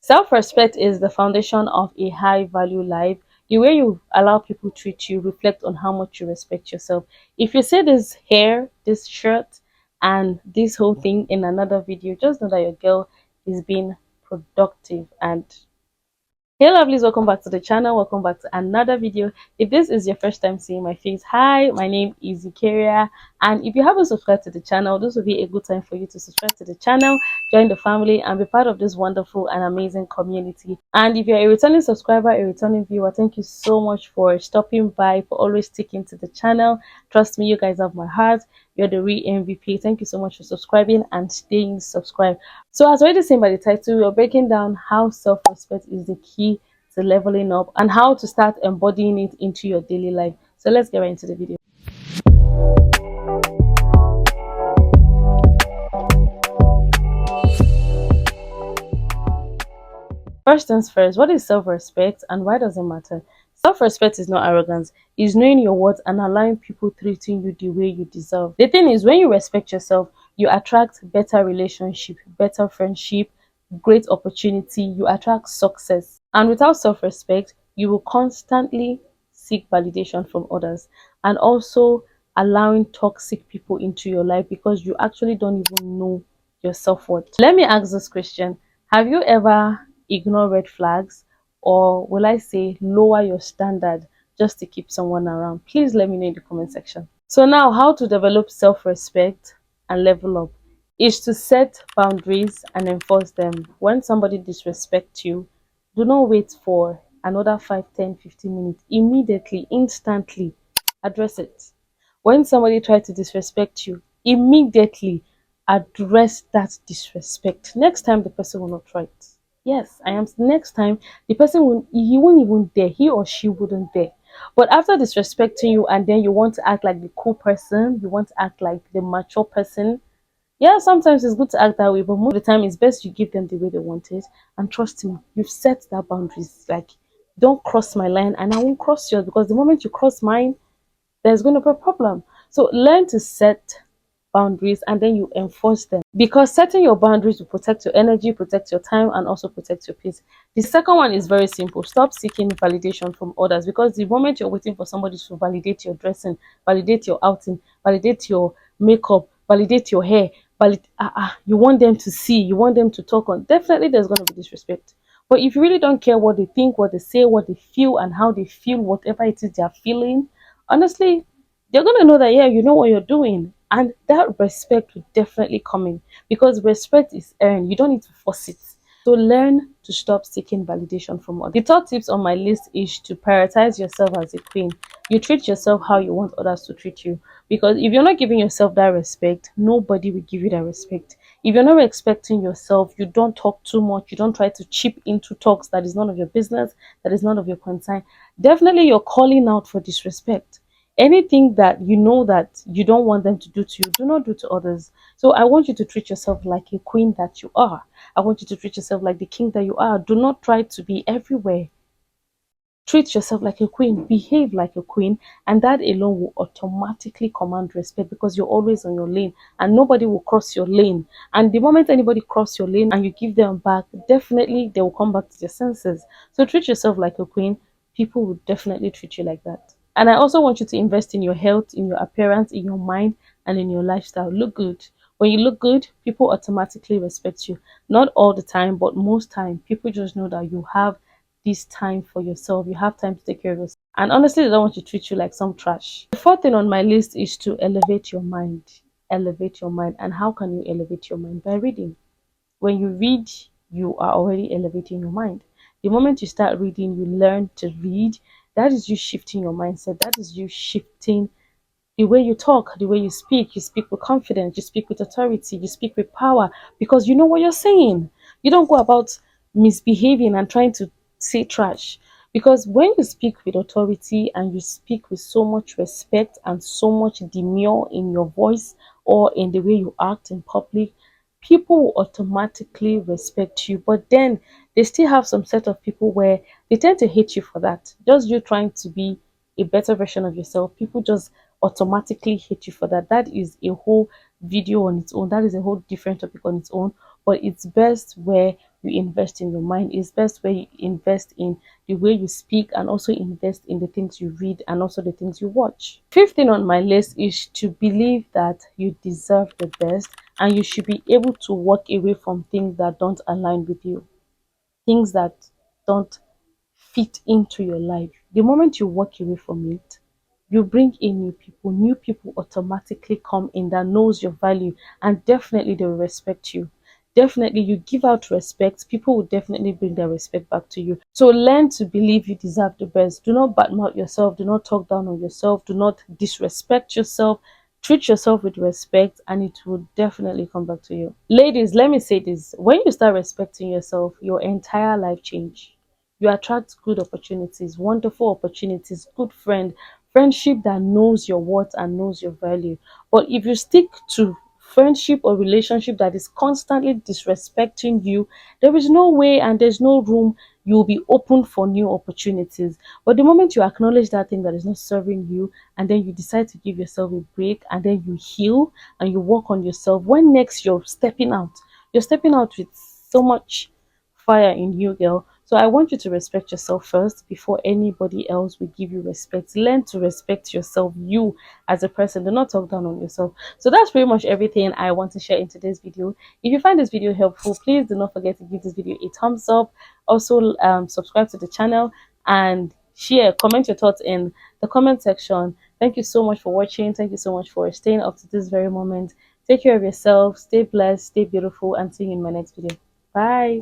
Self-respect is the foundation of a high-value life. The way you allow people to treat you reflect on how much you respect yourself. If you say this hair, this shirt, and this whole thing in another video, just know that your girl is being productive. And hey lovelies, welcome back to the channel, welcome back to another video. If this is your first time seeing my face, hi, my name is Eucharia, and if you haven't subscribed to the channel, this will be a good time for you to subscribe to the channel, join the family, and be part of this wonderful and amazing community. And if you're a returning subscriber, a returning viewer, thank you so much for stopping by, for always sticking to the channel. Trust me, you guys have my heart. You're the real MVP. Thank you so much for subscribing and staying subscribed. So as already seen by the title, we're breaking down how self-respect is the key to leveling up and how to start embodying it into your daily life. So let's get right into the video. First things first, what is self-respect and why does it matter? Self-respect is not arrogance. It's knowing your worth and allowing people treating you the way you deserve. The thing is, when you respect yourself, you attract better relationship, better friendship, great opportunity, you attract success. And without self-respect, you will constantly seek validation from others and also allowing toxic people into your life because you actually don't even know your self-worth. Let me ask this question. Have you ever ignored red flags, or will I say lower your standard just to keep someone around? Please let me know in the comment section. So now, how to develop self-respect and level up is to set boundaries and enforce them. When somebody disrespects you, do not wait for another 5, 10, 15 minutes. Immediately, instantly address it. When somebody tries to disrespect you, immediately address that disrespect. Next time the person will not try it. Yes, I am. Next time the person he won't even dare, he or she wouldn't dare. But after disrespecting you and then you want to act like the cool person, you want to act like the mature person. Yeah, sometimes it's good to act that way, but most of the time it's best you give them the way they want it. And trust me, you've set that boundaries. Like, don't cross my line and I won't cross yours, because the moment you cross mine, there's going to be a problem. So learn to set boundaries and then you enforce them, because setting your boundaries will protect your energy, protect your time, and also protect your peace. The second one is very simple. Stop seeking validation from others, because the moment you're waiting for somebody to validate your dressing, validate your outing, validate your makeup, validate your hair, you want them to see, you want them to talk on, definitely there's going to be disrespect. But if you really don't care what they think, what they say, what they feel, and how they feel whatever it is they're feeling, honestly, they're going to know that, yeah, you know what you're doing. And that respect will definitely come in, because respect is earned. You don't need to force it. So learn to stop seeking validation from others. The third tips on my list is to prioritize yourself as a queen. You treat yourself how you want others to treat you. Because if you're not giving yourself that respect, nobody will give you that respect. If you're not respecting yourself, you don't talk too much. You don't try to chip into talks that is none of your business, that is none of your concern. Definitely you're calling out for disrespect. Anything that you know that you don't want them to do to you, do not do to others. So I want you to treat yourself like a queen that you are. I want you to treat yourself like the king that you are. Do not try to be everywhere. Treat yourself like a queen, behave like a queen, and that alone will automatically command respect, because you're always on your lane and nobody will cross your lane. And the moment anybody cross your lane and you give them back, definitely they will come back to their senses. So treat yourself like a queen. People will definitely treat you like that. And I also want you to invest in your health, in your appearance, in your mind, and in your lifestyle. Look good. When you look good, people automatically respect you. Not all the time, but most time, people just know that you have this time for yourself. You have time to take care of yourself. And honestly, they don't want to treat you like some trash. The fourth thing on my list is to elevate your mind. Elevate your mind. And how can you elevate your mind? By reading. When you read, you are already elevating your mind. The moment you start reading, you learn to read. That is you shifting your mindset. That is you shifting the way you talk, the way you speak. You speak with confidence. You speak with authority. You speak with power, because you know what you're saying. You don't go about misbehaving and trying to say trash. Because when you speak with authority and you speak with so much respect and so much demure in your voice or in the way you act in public, people will automatically respect you. But then they still have some set of people where they tend to hate you for that. Just you trying to be a better version of yourself, people just automatically hate you for that. That is a whole video on its own. That is a whole different topic on its own. But it's best where you invest in your mind. It's best where you invest in the way you speak, and also invest in the things you read and also the things you watch. Fifth thing on my list is to believe that you deserve the best, and you should be able to walk away from things that don't align with you, things that don't fit into your life. The moment you walk away from it, you bring in new people. New people automatically come in that knows your value, and definitely they will respect you. Definitely you give out respect, people will definitely bring their respect back to you. So learn to believe you deserve the best. Do not badmouth yourself, do not talk down on yourself, do not disrespect yourself. Treat yourself with respect, and it will definitely come back to you. Ladies, let me say this: when you start respecting yourself, your entire life change. You attract good opportunities, wonderful opportunities, good friendship that knows your worth and knows your value. But if you stick to friendship or relationship that is constantly disrespecting you, there is no way and there's no room you'll be open for new opportunities. But the moment you acknowledge that thing that is not serving you, and then you decide to give yourself a break, and then you heal and you work on yourself, when next you're stepping out with so much fire in you, girl. So I want you to respect yourself first before anybody else will give you respect. Learn to respect yourself, you as a person. Do not talk down on yourself. So that's pretty much everything I want to share in today's video. If you find this video helpful, please do not forget to give this video a thumbs up. Also, subscribe to the channel and share, comment your thoughts in the comment section. Thank you so much for watching. Thank you so much for staying up to this very moment. Take care of yourself, stay blessed, stay beautiful, and see you in my next video. Bye.